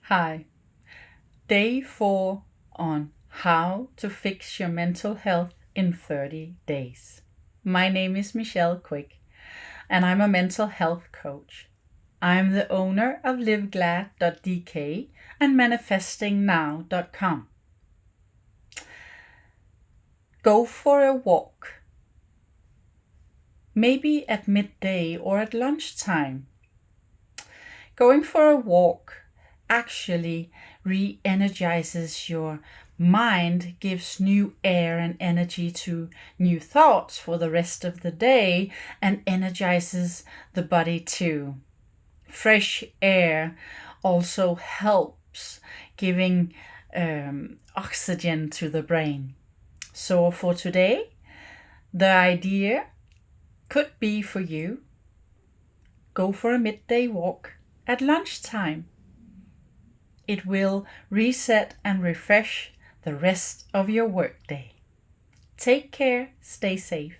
Hi. Day 4 on how to fix your mental health in 30 days. My name is Michelle Quick, and I'm a mental health coach. I'm the owner of liveglad.dk and manifestingnow.com. Go for a walk. Maybe at midday or at lunchtime. Going for a walk actually re-energizes your mind, gives new air and energy to new thoughts for the rest of the day, and energizes the body too. Fresh air also helps giving oxygen to the brain. So for today, the idea could be for you: go for a midday walk at lunchtime. It will reset and refresh the rest of your workday. Take care, stay safe.